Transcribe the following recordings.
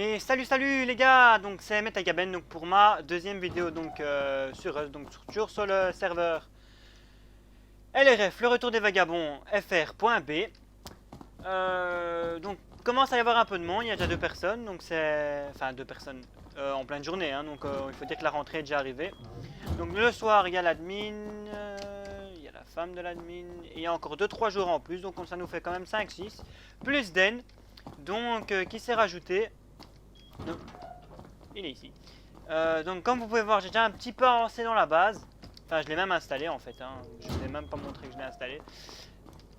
Et salut les gars, donc c'est Metagaben donc pour ma deuxième vidéo donc toujours sur le serveur LRF, le retour des vagabonds fr.b. Donc commence à y avoir un peu de monde, il y a déjà deux personnes, donc c'est enfin deux personnes en pleine journée, hein, donc il faut dire que la rentrée est déjà arrivée. Donc le soir il y a l'admin, il y a la femme de l'admin, et il y a encore 2-3 jours en plus, donc ça nous fait quand même 5-6 plus Den, donc qui s'est rajouté. Donc, il est ici. Donc comme vous pouvez voir, j'ai déjà un petit peu avancé dans la base. Enfin, je l'ai même installé en fait. Hein. Je vous ai même pas montré que je l'ai installé.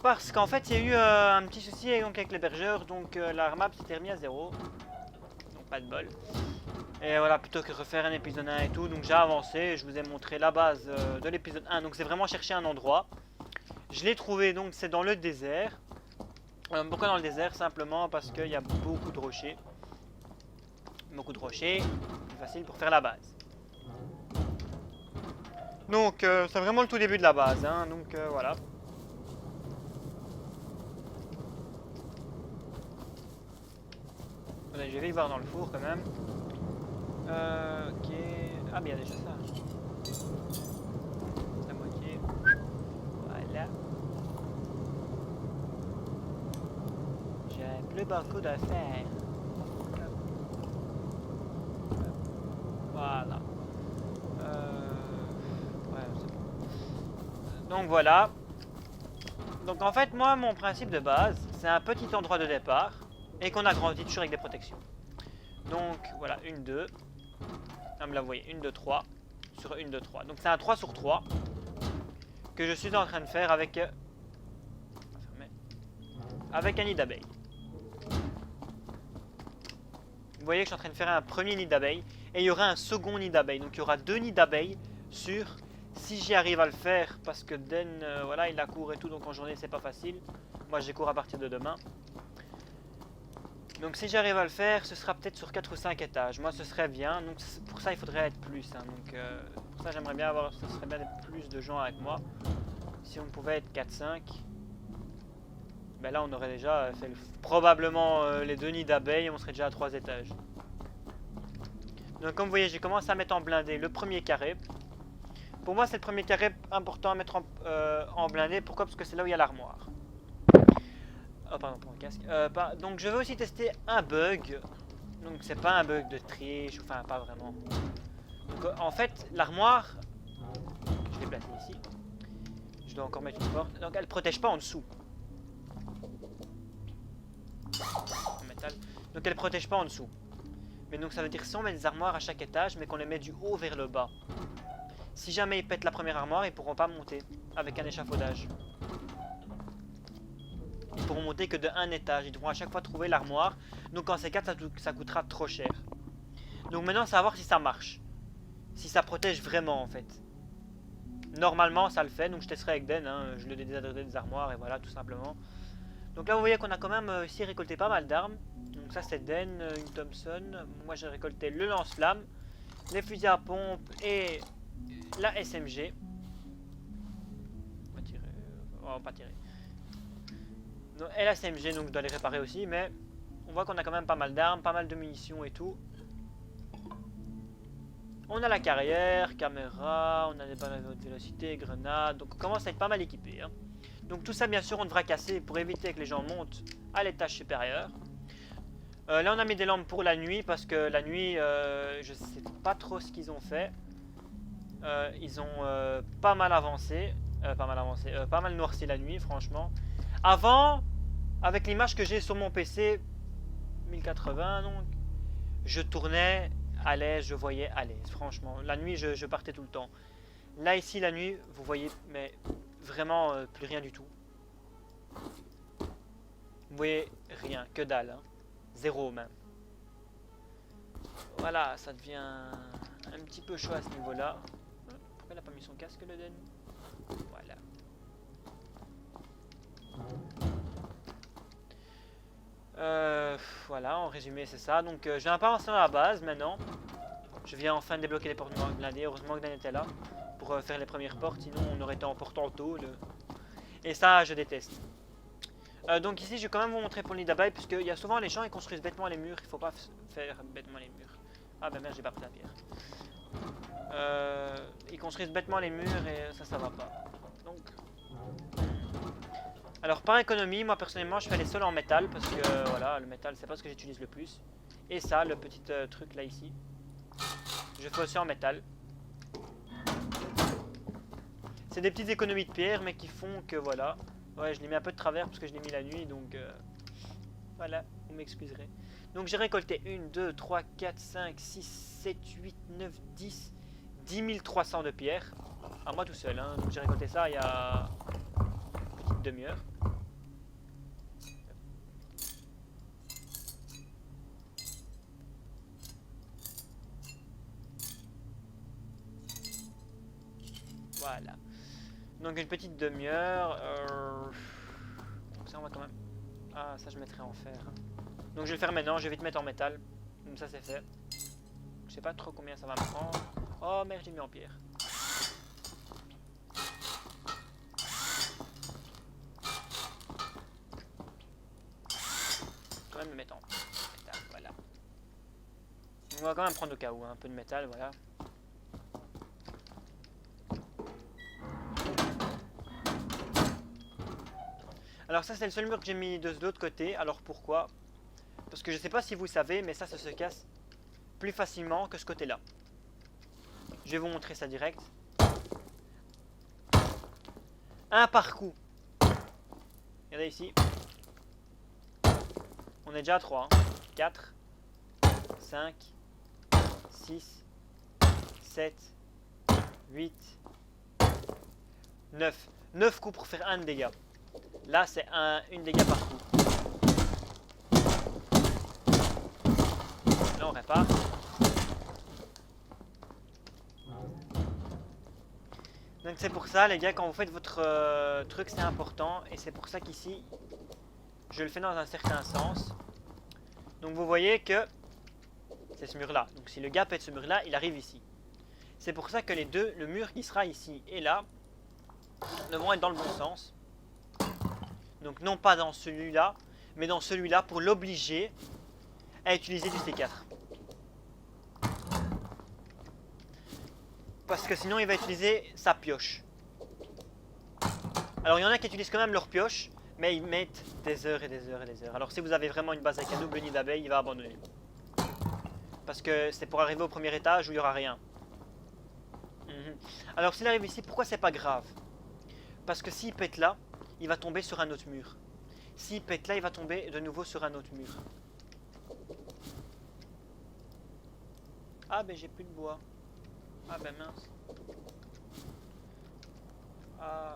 Parce qu'en fait, il y a eu un petit souci donc, avec l'hébergeur. Donc la map s'était remis à 0. Donc pas de bol. Et voilà, plutôt que refaire un épisode 1 et tout. Donc j'ai avancé. Je vous ai montré la base de l'épisode 1. Donc c'est vraiment chercher un endroit. Je l'ai trouvé, donc c'est dans le désert. Pourquoi dans le désert? Simplement parce qu'il y a beaucoup de rochers. Plus facile pour faire la base. Donc c'est vraiment le tout début de la base, hein, donc voilà. Allez, je vais y voir dans le four quand même. Ok. Ah mais il y a déjà ça. La moitié. Voilà. J'ai plus beaucoup de fer. Voilà. Ouais, c'est bon. Donc voilà. Donc en fait, moi, mon principe de base, c'est un petit endroit de départ et qu'on agrandit toujours avec des protections. Donc voilà, 1, 2. Comme là, vous voyez, 1, 2, 3 sur 1, 2, 3. Donc c'est un 3 sur 3 que je suis en train de faire avec un nid d'abeilles. Vous voyez que je suis en train de faire un premier nid d'abeilles et il y aura un second nid d'abeilles. Donc il y aura 2 nids d'abeilles sur, si j'y arrive à le faire, parce que Den, voilà, il a cours et tout, donc en journée c'est pas facile. Moi j'ai cours à partir de demain. Donc si j'arrive à le faire, ce sera peut-être sur 4 ou 5 étages. Moi ce serait bien, donc pour ça il faudrait être plus. Hein. Donc pour ça j'aimerais bien avoir, ce serait bien d'être plus de gens avec moi. Si on pouvait être 4-5, ben là on aurait déjà fait probablement les 2 nids d'abeilles et on serait déjà à 3 étages. Donc comme vous voyez, j'ai commencé à mettre en blindé le premier carré. Pour moi c'est le premier carré important à mettre en blindé. Pourquoi? Parce que c'est là où il y a l'armoire. Oh pardon pour le casque. Donc je vais aussi tester un bug. Donc c'est pas un bug de triche, enfin pas vraiment. Donc en fait l'armoire, je l'ai placée ici. Je dois encore mettre une porte. Donc elle protège pas en dessous. En métal. Donc elle protège pas en dessous. Mais donc ça veut dire si on met des armoires à chaque étage, mais qu'on les met du haut vers le bas. Si jamais ils pètent la première armoire, ils pourront pas monter avec un échafaudage. Ils pourront monter que de un étage. Ils devront à chaque fois trouver l'armoire. Donc en C4, ça coûtera trop cher. Donc maintenant, savoir si ça marche. Si ça protège vraiment en fait. Normalement, ça le fait. Donc je testerai avec Den. Hein. Je lui ai désadressé des armoires et voilà, tout simplement. Donc là, vous voyez qu'on a quand même ici récolté pas mal d'armes. Donc ça, c'est Den, une Thompson. Moi, j'ai récolté le lance-flamme, les fusils à pompe et la SMG. On va tirer. On va pas tirer. Et la SMG, donc je dois les réparer aussi, mais on voit qu'on a quand même pas mal d'armes, pas mal de munitions et tout. On a la carrière, caméra, on a des balles à haute vélocité, grenades, donc on commence à être pas mal équipé. Hein. Donc tout ça, bien sûr, on devra casser pour éviter que les gens montent à l'étage supérieur. Là, on a mis des lampes pour la nuit, parce que la nuit, je sais pas trop ce qu'ils ont fait. Ils ont pas mal avancé, pas mal noirci la nuit, franchement. Avant, avec l'image que j'ai sur mon PC 1080 donc, je tournais à l'aise, je voyais à l'aise, franchement. La nuit, je partais tout le temps. Là, ici, la nuit, vous voyez, mais vraiment plus rien du tout. Vous voyez rien, que dalle. Hein. Zéro même. Voilà, ça devient un petit peu chaud à ce niveau-là. Pourquoi il n'a pas mis son casque, le Den? Voilà. Voilà, en résumé c'est ça. Donc je viens pas avancer dans la base maintenant. Je viens enfin débloquer les portes blindées. Heureusement que Dan était là pour faire les premières portes. Sinon on aurait été en porte en tôle. Et ça je déteste. Donc ici je vais quand même vous montrer pour le nid d'abeilles, parce qu'il y a souvent les gens ils construisent bêtement les murs, il faut pas faire bêtement les murs. Ah ben merde, j'ai pas pris la pierre. Ils construisent bêtement les murs et ça va pas. Donc... Alors par économie, moi personnellement je fais les sols en métal, parce que voilà, le métal c'est pas ce que j'utilise le plus. Et ça, le petit truc là ici, je fais aussi en métal. C'est des petites économies de pierre mais qui font que voilà. Ouais, je l'ai mis un peu de travers parce que je l'ai mis la nuit, donc voilà, vous m'excuserez. Donc j'ai récolté 1, 2, 3, 4, 5, 6, 7, 8, 9, 10, 10 300 de pierres. À moi tout seul, hein. Donc j'ai récolté ça il y a une petite demi-heure. Voilà. Donc une petite demi-heure. Donc ça on va quand même... Ah ça je mettrai en fer. Donc je vais le faire maintenant, je vais vite mettre en métal. Comme ça c'est fait. Je sais pas trop combien ça va me prendre. Oh merde, j'ai mis en pierre. Quand même le mettre en métal, voilà. On va quand même prendre au cas où un peu de métal, voilà. Alors ça c'est le seul mur que j'ai mis de l'autre côté. Alors pourquoi? Parce que je sais pas si vous savez, mais ça se casse plus facilement que ce côté-là. Je vais vous montrer ça direct. Un par coup. Regardez ici. On est déjà à 3. 4, 5, 6, 7, 8, 9. 9 coups pour faire un dégât. Là, c'est une dégât par coup. Là, on répare. Donc c'est pour ça, les gars, quand vous faites votre truc, c'est important. Et c'est pour ça qu'ici, je le fais dans un certain sens. Donc vous voyez que c'est ce mur-là. Donc si le gars pète ce mur-là, il arrive ici. C'est pour ça que les deux, le mur qui sera ici et là, devront être dans le bon sens. Donc non pas dans celui-là, mais dans celui-là pour l'obliger à utiliser du C4. Parce que sinon il va utiliser sa pioche. Alors il y en a qui utilisent quand même leur pioche, mais ils mettent des heures et des heures et des heures. Alors si vous avez vraiment une base avec un double nid d'abeilles, il va abandonner. Parce que c'est pour arriver au premier étage où il n'y aura rien. Alors s'il arrive ici, pourquoi c'est pas grave? Parce que s'il pète là, il va tomber sur un autre mur. S'il pète là, il va tomber de nouveau sur un autre mur. Ah ben j'ai plus de bois. Ah ben mince. Ah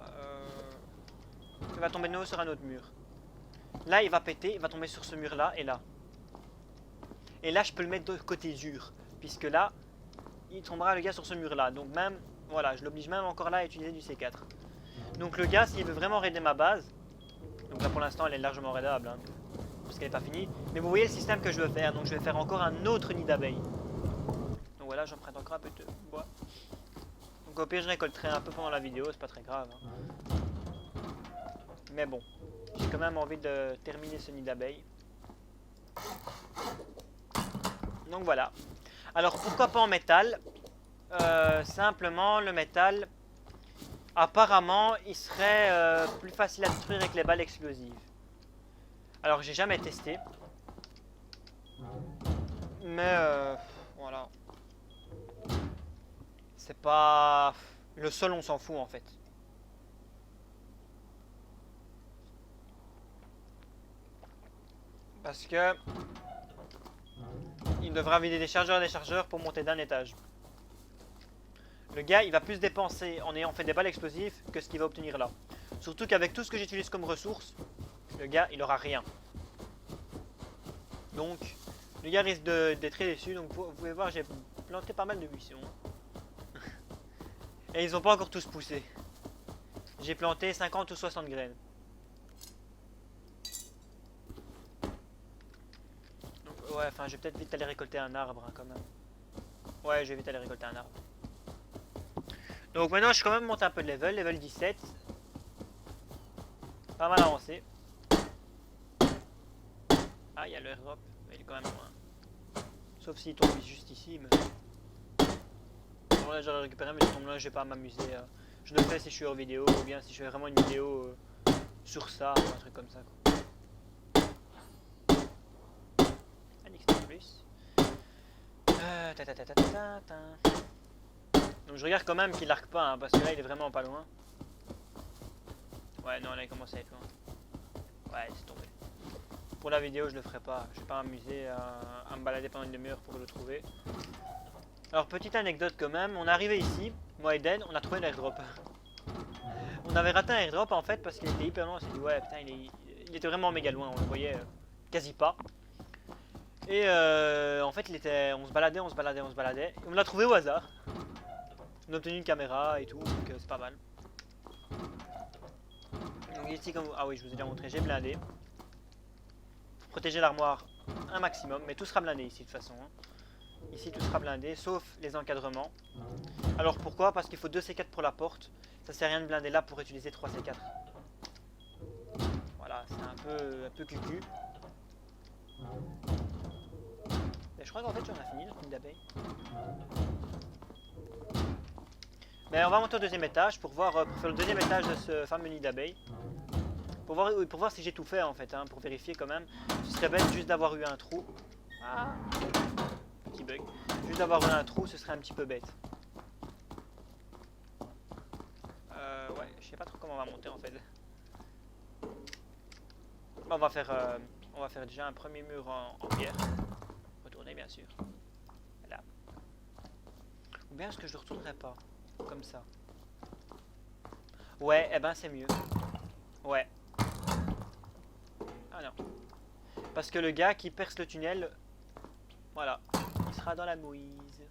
il va tomber de nouveau sur un autre mur. Là il va péter, il va tomber sur ce mur là et là. Et là je peux le mettre de côté dur. Puisque là, il tombera le gars sur ce mur là. Donc même, voilà, je l'oblige même encore là à utiliser du C4. Donc le gars, s'il veut vraiment raider ma base, donc là pour l'instant elle est largement raidable, hein, parce qu'elle n'est pas finie. Mais vous voyez le système que je veux faire, donc je vais faire encore un autre nid d'abeilles. Donc voilà, j'emprunte encore un peu de bois. Donc au pire je récolterai un peu pendant la vidéo, c'est pas très grave. Hein. Mais bon, j'ai quand même envie de terminer ce nid d'abeilles. Donc voilà. Alors pourquoi pas en métal? Simplement le métal, apparemment il serait plus facile à détruire avec les balles explosives. Alors j'ai jamais testé. Mais voilà. C'est pas... Le sol on s'en fout en fait. Parce que... il devra vider des chargeurs pour monter d'un étage. Le gars il va plus dépenser en ayant fait des balles explosives que ce qu'il va obtenir là. Surtout qu'avec tout ce que j'utilise comme ressources, le gars il aura rien. Donc le gars risque d'être très déçu. Donc vous pouvez voir, j'ai planté pas mal de buissons. Et ils n'ont pas encore tous poussé. J'ai planté 50 ou 60 graines. Donc, ouais, enfin je vais peut-être vite aller récolter un arbre hein, quand même. Ouais, je vais vite aller récolter un arbre. Donc maintenant je suis quand même monté un peu de level 17. Pas mal avancé. Ah, il y a le airdrop, mais il est quand même loin. Sauf s'il tombe juste ici, mais... Bon, là, j'aurais récupéré, mais ce tombe là, je vais pas m'amuser. Je le fais si je suis en vidéo, ou bien si je fais vraiment une vidéo sur ça, ou un truc comme ça, quoi. Un XP plus. Donc je regarde quand même qu'il l'arque pas, hein, parce que là, il est vraiment pas loin. Ouais, non, là, il commence à être loin. Ouais, c'est tombé. Pour la vidéo, je le ferai pas. Je vais pas m'amuser à me balader pendant une demi-heure pour le trouver. Alors, petite anecdote quand même. On est arrivé ici, moi et Den, on a trouvé l'airdrop. On avait raté un airdrop en fait parce qu'il était hyper loin. On s'est dit, ouais, putain, il était vraiment méga loin. On le voyait quasi pas. Et en fait, on se baladait, on se baladait, on se baladait. Et on l'a trouvé au hasard. On a obtenu une caméra et tout, donc c'est pas mal. Donc ici, comme... Ah oui, je vous ai déjà montré, j'ai blindé. Protéger l'armoire un maximum, mais tout sera blindé ici de toute façon. Hein. Ici tout sera blindé, sauf les encadrements. Alors pourquoi? Parce qu'il faut 2 C4 pour la porte. Ça sert à rien de blinder là pour utiliser 3 C4. Voilà, c'est un peu cucu. Mais je crois qu'en fait j'en ai fini notre nid d'abeille. Mais on va monter au deuxième étage pour voir, pour faire le deuxième étage de ce fameux nid d'abeille. Pour voir si j'ai tout fait en fait, hein, pour vérifier quand même. Ce serait bête juste d'avoir eu un trou. Ah, petit bug. Juste d'avoir eu un trou, ce serait un petit peu bête. Ouais, je sais pas trop comment on va monter en fait. On va faire déjà un premier mur en pierre. Retourner bien sûr. Là. Ou bien est-ce que je le retournerai pas? Comme ça. Ouais, eh ben c'est mieux. Ouais. Ah non. Parce que le gars qui perce le tunnel, voilà, il sera dans la mouise.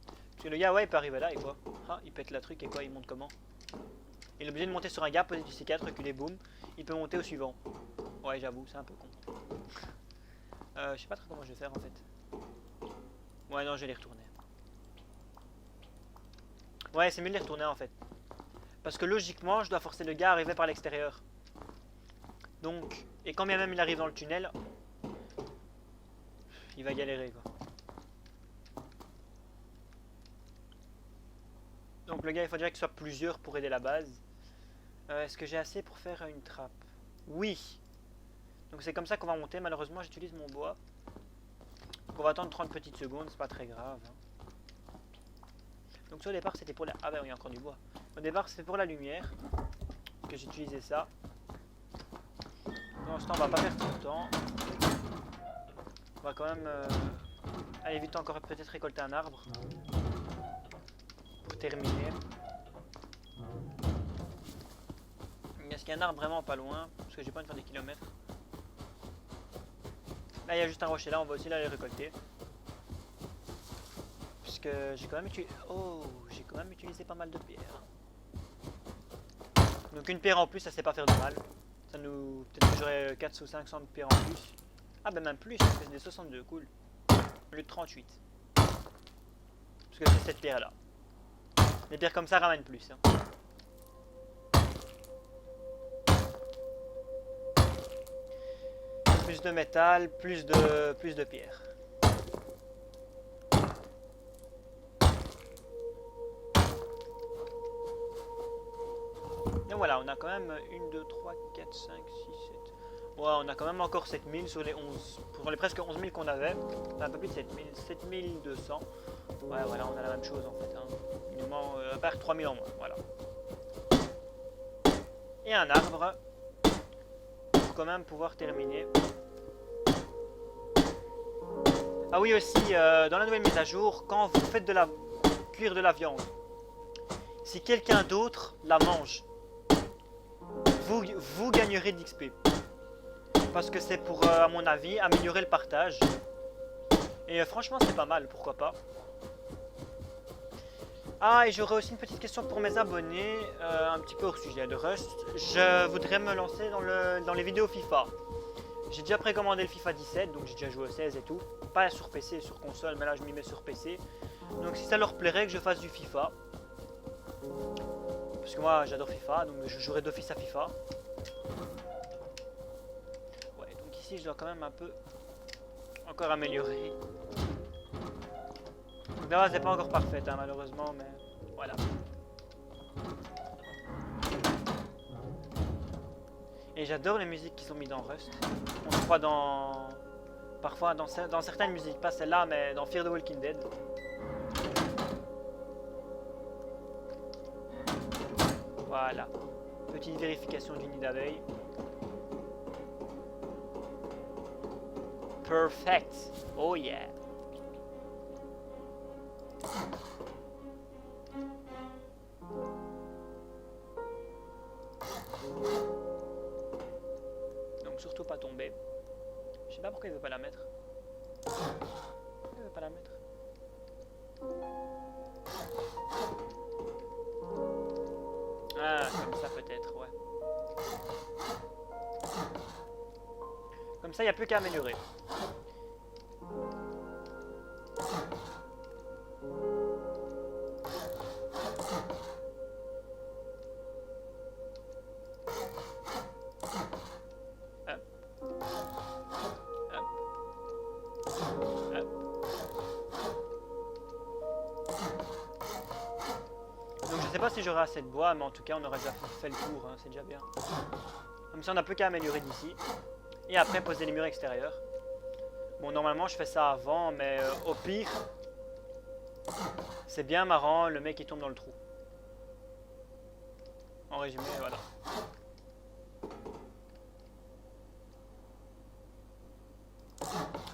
Parce que le gars, ouais, il peut arriver là et quoi? Ah, il pète la truc et quoi? Il monte comment? Il est obligé de monter sur un gars, poser du C4, reculer, boum. Il peut monter au suivant. Ouais, j'avoue, c'est un peu con. Je sais pas trop comment je vais faire en fait. Ouais, non, je vais les retourner. Ouais, c'est mieux de les retourner en fait. Parce que logiquement, je dois forcer le gars à arriver par l'extérieur. Donc, et quand bien même il arrive dans le tunnel, il va galérer quoi. Donc le gars, il faut déjà qu'il soit plusieurs pour aider la base. Est-ce que j'ai assez pour faire une trappe? Oui. Donc c'est comme ça qu'on va monter. Malheureusement, j'utilise mon bois. Donc on va attendre 30 petites secondes, c'est pas très grave. Donc ça au départ c'était pour la... Ah ben oui, il y a encore du bois. Au départ c'était pour la lumière que j'utilisais ça. Dans ce temps on va pas perdre trop de temps. On va quand même aller vite encore peut-être récolter un arbre. Pour terminer. Est-ce qu'il y a un arbre vraiment pas loin? Parce que j'ai pas envie de faire des kilomètres. Là il y a juste un rocher là, on va aussi l'aller récolter. Puisque j'ai quand même utilisé... Oh, j'ai quand même utilisé pas mal de pierres. Donc une pierre en plus, ça sait pas faire de mal. Ça nous... Peut-être que j'aurai 400 ou 500 de pierres en plus. Ah ben même plus, parce que c'est des 62, cool. Au lieu de 38. Parce que c'est cette pierre là. Les pierres comme ça ramènent plus. Hein. Plus de métal, plus de pierres. Et voilà, on a quand même 1, 2, 3, 4, 5, 6, 7. Ouais, on a quand même encore 7000 sur les 11. Pour les presque 11 000 qu'on avait. On a un peu plus de 7000. 7200. Ouais, voilà, on a la même chose en fait. Hein. Il nous manque à part 3000 en moins. Voilà. Et un arbre. Pour quand même pouvoir terminer. Ah oui, aussi, dans la nouvelle mise à jour, quand vous faites cuire de la viande, si quelqu'un d'autre la mange, vous gagnerez de l'XP. Parce que c'est pour, à mon avis, améliorer le partage. Et franchement, c'est pas mal, pourquoi pas. Ah, et j'aurais aussi une petite question pour mes abonnés, un petit peu hors sujet de Rust. Je voudrais me lancer dans les vidéos FIFA. J'ai déjà précommandé le FIFA 17, donc j'ai déjà joué au 16 et tout. Pas sur PC, sur console, mais là je m'y mets sur PC. Donc si ça leur plairait que je fasse du FIFA. Parce que moi j'adore FIFA, donc je jouerai d'office à FIFA. Ouais, donc ici je dois quand même un peu encore améliorer. Donc la base n'est pas encore parfaite hein, malheureusement, mais voilà. Et j'adore les musiques qui sont mises dans Rust. On se croit dans... Parfois dans certaines musiques, pas celle-là, mais dans Fear the Walking Dead. Voilà. Petite vérification du nid d'abeille. Perfect. Oh yeah. Donc surtout pas tomber. Je sais pas pourquoi il veut pas la mettre. Pourquoi il veut pas la mettre? Ah, comme ça peut-être, ouais. Comme ça, il n'y a plus qu'à améliorer. Donc je sais pas si j'aurai assez de bois, mais en tout cas on aura déjà fait le tour, hein, c'est déjà bien. Comme ça on n'a plus qu'à améliorer d'ici. Et après poser les murs extérieurs. Bon normalement je fais ça avant, mais au pire, c'est bien marrant, le mec il tombe dans le trou. En résumé, voilà.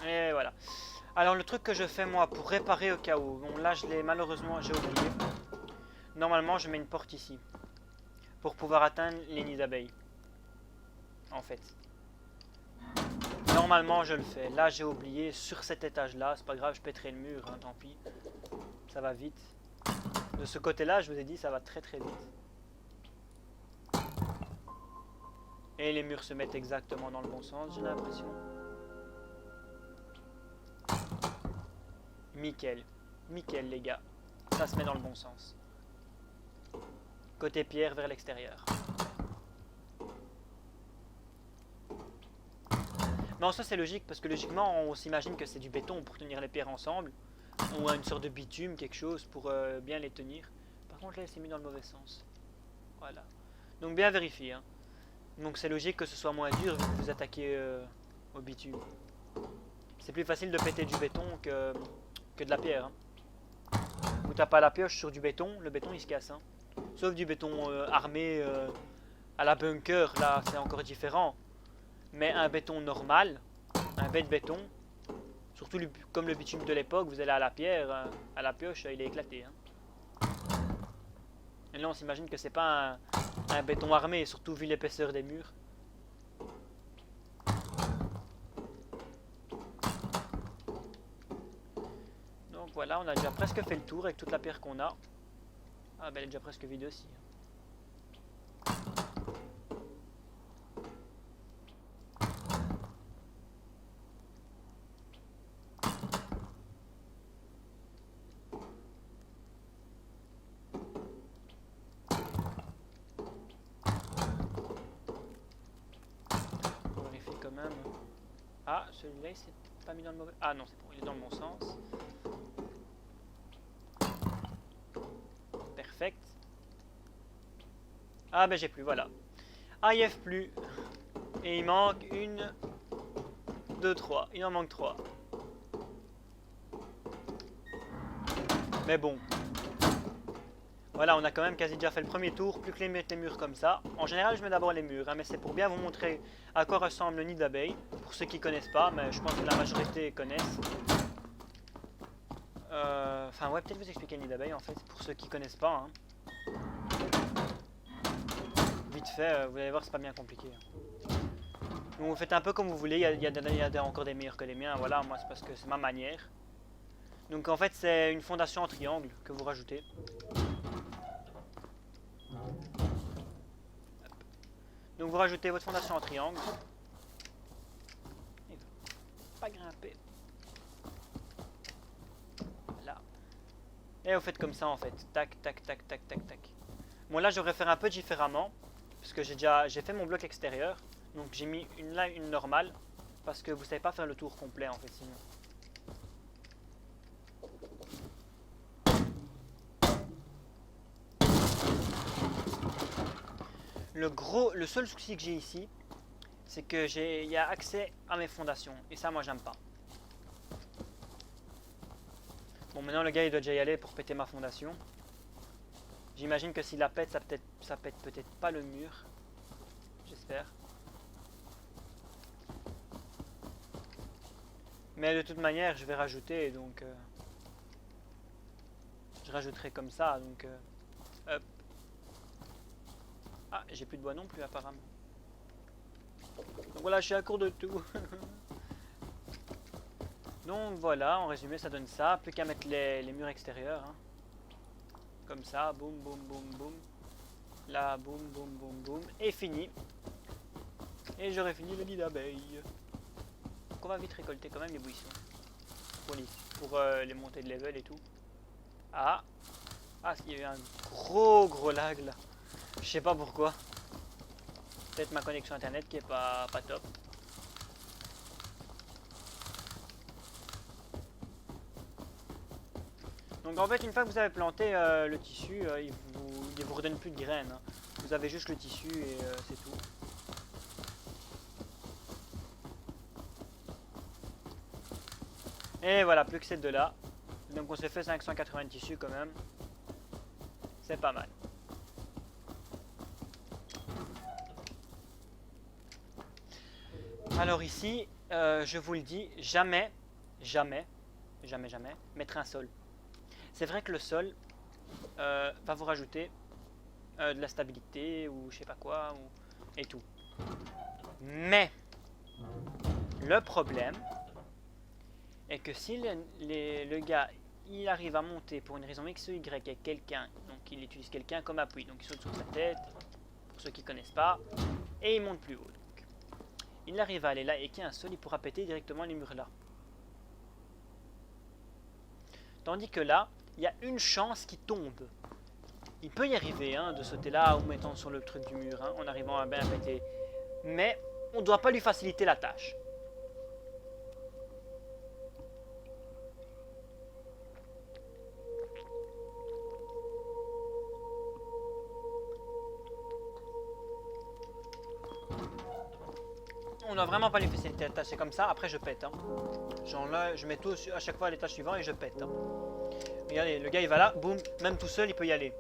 Et voilà. Alors le truc que je fais moi pour réparer au cas où, bon là je l'ai malheureusement j'ai oublié. Normalement je mets une porte ici. Pour pouvoir atteindre les nids d'abeilles. En fait. Normalement je le fais. Là j'ai oublié sur cet étage là. C'est pas grave, je pèterai le mur, hein, tant pis. Ça va vite. De ce côté là je vous ai dit ça va très très vite. Et les murs se mettent exactement dans le bon sens j'ai l'impression. Nickel. Nickel les gars. Ça se met dans le bon sens. Côté pierre vers l'extérieur. Mais en soi c'est logique parce que logiquement on s'imagine que c'est du béton pour tenir les pierres ensemble. Ou une sorte de bitume, quelque chose pour bien les tenir. Par contre là c'est mis dans le mauvais sens. Voilà. Donc bien vérifier. Hein. Donc c'est logique que ce soit moins dur vu que vous attaquez au bitume. C'est plus facile de péter du béton que de la pierre. Hein. Vous tapez à la pioche sur du béton, le béton il se casse. Hein. Sauf du béton armé à la bunker, là c'est encore différent. Mais un béton normal, un bête béton, surtout comme le bitume de l'époque, vous allez à la pierre, à la pioche, il est éclaté. Hein. Et là on s'imagine que c'est pas un béton armé, surtout vu l'épaisseur des murs. Donc voilà, on a déjà presque fait le tour avec toute la pierre qu'on a. Ah ben elle est déjà presque vide aussi. On vérifie quand même. Ah, celui-là il s'est pas mis dans le mauvais... Ah non, c'est bon, il est dans le bon sens. Perfect. Ah ben j'ai plus, voilà. IF plus. Et il manque une, 2, 3. Il en manque 3. Mais bon. Voilà, on a quand même quasi déjà fait le premier tour. Plus que les mettre les murs comme ça. En général, je mets d'abord les murs. Hein, mais c'est pour bien vous montrer à quoi ressemble le nid d'abeille. Pour ceux qui ne connaissent pas, mais je pense que la majorité connaissent. Enfin, ouais, peut-être vous expliquer le nid d'abeille en fait. Pour ceux qui ne connaissent pas. Hein. Vite fait, vous allez voir, c'est pas bien compliqué. Donc vous faites un peu comme vous voulez, il y a encore des meilleurs que les miens, voilà, moi c'est parce que c'est ma manière. Donc en fait c'est une fondation en triangle que vous rajoutez. Donc vous rajoutez votre fondation en triangle. Il va pas grimper. Voilà. Et vous faites comme ça en fait, tac, tac, tac, tac, tac, tac. Bon là je devrais faire un peu différemment. Parce que j'ai fait mon bloc extérieur. Donc j'ai mis là une normale. Parce que vous savez pas faire le tour complet en fait sinon. Le seul souci que j'ai ici, c'est que il y a accès à mes fondations. Et ça, moi, j'aime pas. Bon, maintenant, le gars, il doit déjà y aller pour péter ma fondation. J'imagine que s'il la pète, ça pète peut-être pas le mur. J'espère. Mais de toute manière, je vais rajouter, donc... je rajouterai comme ça, donc... hop. Ah, j'ai plus de bois non plus, apparemment. Donc voilà, je suis à court de tout. Donc voilà, en résumé, ça donne ça. Plus qu'à mettre les murs extérieurs. Hein. Comme ça, boum, boum, boum, boum. Là, boum, boum, boum, boum. Et fini. Et j'aurai fini le nid d'abeilles. Donc on va vite récolter quand même les buissons. Pour les montées de level et tout. Ah. Ah, il y a eu un gros lag là. Je sais pas pourquoi. Peut-être ma connexion internet qui est pas top. Donc en fait, une fois que vous avez planté le tissu, il vous redonne plus de graines. Hein. Vous avez juste le tissu et c'est tout. Et voilà, plus que cette de là. Donc on s'est fait 580 tissus quand même. C'est pas mal. Alors ici, je vous le dis, jamais mettre un sol. C'est vrai que le sol va vous rajouter de la stabilité ou je sais pas quoi et tout. Mais le problème est que si le gars il arrive à monter pour une raison X ou Y avec quelqu'un, donc il utilise quelqu'un comme appui, donc il saute sur sa tête, pour ceux qui connaissent pas, et il monte plus haut. Donc. Il arrive à aller là et qu'il y a un sol, il pourra péter directement les murs là. Tandis que là, il y a une chance qui tombe. Il peut y arriver hein, de sauter là ou mettant sur le truc du mur, hein, en arrivant à bien péter. Mais on ne doit pas lui faciliter la tâche. On doit vraiment pas lui faciliter la tâche, c'est comme ça, après je pète. Hein. Genre là, je mets tout à chaque fois à l'étage suivant et je pète. Hein. Regardez, le gars il va là, boum, même tout seul il peut y aller.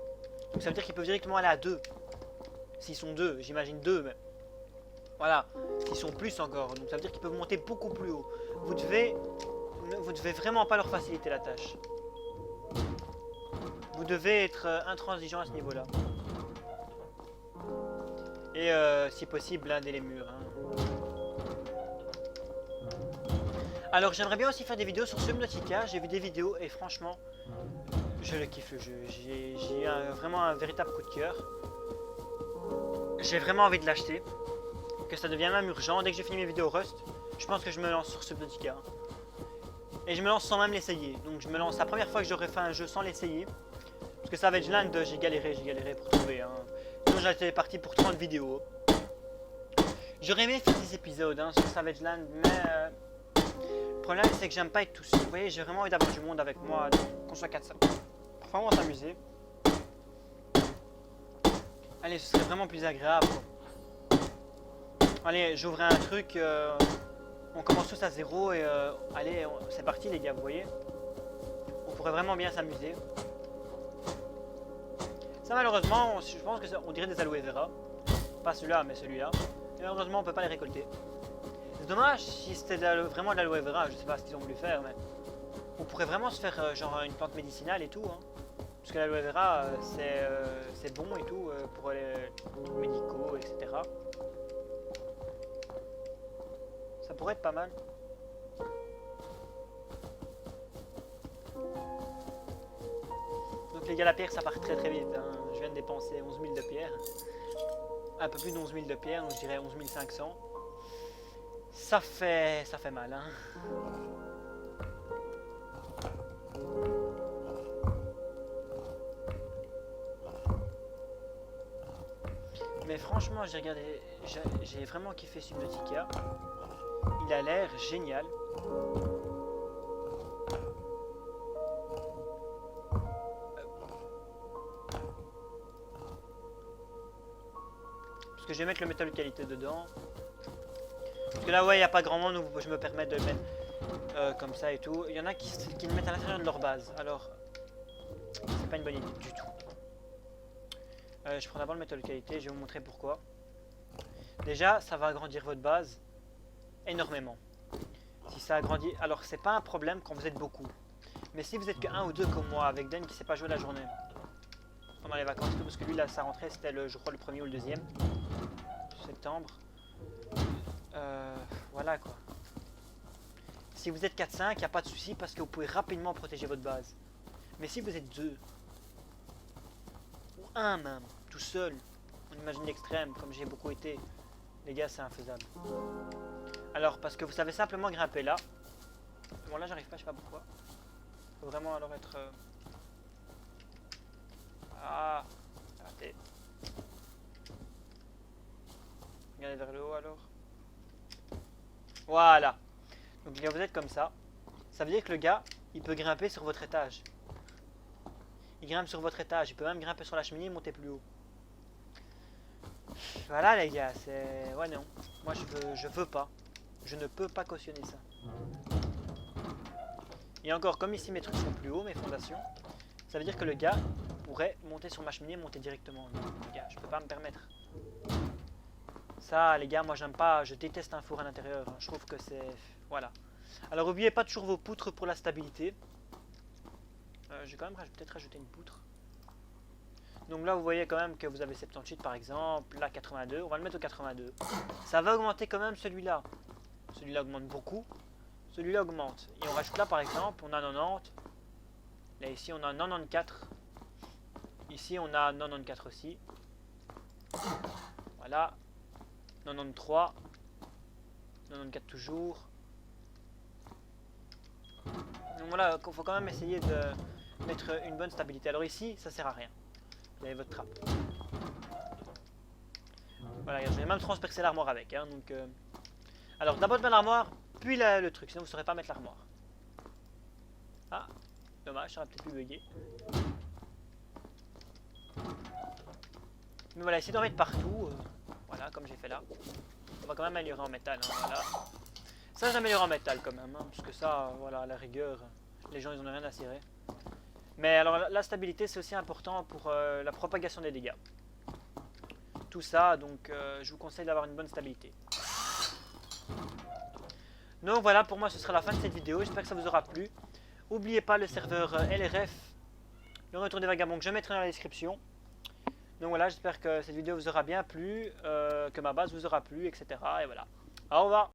Donc ça veut dire qu'ils peuvent directement aller à 2. S'ils sont 2, j'imagine 2 même. Voilà, s'ils sont plus encore, donc ça veut dire qu'ils peuvent monter beaucoup plus haut. Vous devez vraiment pas leur faciliter la tâche. Vous devez être intransigeant à ce niveau-là. Et si possible, blinder les murs. Hein. Alors j'aimerais bien aussi faire des vidéos sur Subnautica, j'ai vu des vidéos et franchement, je le kiffe le jeu. J'ai eu vraiment un véritable coup de cœur. J'ai vraiment envie de l'acheter. Que ça devienne même urgent. Dès que j'ai fini mes vidéos Rust, je pense que je me lance sur Subnautica. Et je me lance sans même l'essayer. Donc je me lance la première fois que j'aurais fait un jeu sans l'essayer. Parce que Savage Land, j'ai galéré pour trouver. Hein. Sinon j'étais parti pour 30 vidéos. J'aurais aimé faire des épisodes hein, sur Savage Land, mais le problème c'est que j'aime pas être tout seul. Vous voyez, j'ai vraiment envie d'avoir du monde avec moi, qu'on soit 400. Pour vraiment s'amuser. Allez, ce serait vraiment plus agréable. Allez, j'ouvre un truc, on commence tous à 0 et allez, c'est parti les gars, vous voyez. On pourrait vraiment bien s'amuser. Ça malheureusement, je pense que on dirait des aloe vera. Pas celui-là, mais celui-là. Et malheureusement, on peut pas les récolter. C'est dommage si c'était vraiment de l'aloe vera, je sais pas ce qu'ils ont voulu faire, mais on pourrait vraiment se faire genre une plante médicinale et tout. Hein. Parce que l'aloe vera, c'est bon et tout pour les médicaux, etc. Ça pourrait être pas mal. Donc les gars, la pierre, ça part très vite. Hein. Je viens de dépenser 11 000 de pierre. Un peu plus de 11 000 de pierre, donc je dirais 11 500. Ça fait mal. Hein. Mais franchement, j'ai regardé, j'ai vraiment kiffé Subnautica. Il a l'air génial. Parce que je vais mettre le métal qualité dedans. Parce que là, ouais, il n'y a pas grand monde, donc je me permets de le mettre comme ça et tout. Il y en a qui le mettent à l'intérieur de leur base. Alors, c'est pas une bonne idée du tout. Je prends d'abord le métal qualité, je vais vous montrer pourquoi. Déjà, ça va agrandir votre base énormément. Si ça agrandit, alors c'est pas un problème quand vous êtes beaucoup. Mais si vous êtes que 1 ou 2 comme moi, avec Den qui sait pas jouer la journée pendant les vacances, parce que lui là sa rentrée c'était je crois le premier ou le deuxième septembre. Voilà quoi. Si vous êtes 4-5, il n'y a pas de souci parce que vous pouvez rapidement protéger votre base. Mais si vous êtes 2 ou 1 même, tout seul, on imagine l'extrême comme j'ai beaucoup été, les gars c'est infaisable. Alors parce que vous savez simplement grimper là. Bon là j'arrive pas, je sais pas pourquoi. Faut vraiment alors être... Ah, raté. Regardez vers le haut alors. Voilà. Donc quand vous êtes comme ça, ça veut dire que le gars, il peut grimper sur votre étage. Il grimpe sur votre étage, il peut même grimper sur la cheminée et monter plus haut. Voilà les gars, c'est... Ouais non, moi je veux pas. Je ne peux pas cautionner ça. Et encore, comme ici mes trucs sont plus hauts, mes fondations, ça veut dire que le gars pourrait monter sur ma cheminée et monter directement. Non, les gars, je peux pas me permettre. Ça, les gars, moi j'aime pas, je déteste un four à l'intérieur. Je trouve que c'est... Voilà. Alors n'oubliez pas toujours vos poutres pour la stabilité. Je vais quand même peut-être rajouter une poutre. Donc là vous voyez quand même que vous avez 78 par exemple, là 82, on va le mettre au 82. Ça va augmenter quand même celui-là. Celui-là augmente beaucoup. Celui-là augmente. Et on rajoute là par exemple, on a 90. Là ici on a 94. Ici on a 94 aussi. Voilà. 93. 94 toujours. Donc voilà, il faut quand même essayer de mettre une bonne stabilité. Alors ici, ça sert à rien. Vous avez votre trappe. Voilà, j'ai même transpercé l'armoire avec. Hein, donc, alors d'abord de mettre l'armoire, puis le truc, sinon vous ne saurez pas mettre l'armoire. Ah, dommage, ça aurait peut-être pu bugger. Mais voilà, essayez d'en mettre partout. Voilà, comme j'ai fait là. On va quand même améliorer en métal. Hein, voilà. Ça, j'améliore en métal quand même. Hein, parce que ça, voilà, à la rigueur, les gens ils en ont rien à cirer. Mais alors la stabilité c'est aussi important pour la propagation des dégâts. Tout ça, donc je vous conseille d'avoir une bonne stabilité. Donc voilà, pour moi ce sera la fin de cette vidéo, j'espère que ça vous aura plu. N'oubliez pas le serveur LRF, le retour des vagabonds que je mettrai dans la description. Donc voilà, j'espère que cette vidéo vous aura bien plu, que ma base vous aura plu, etc. Et voilà. Au revoir.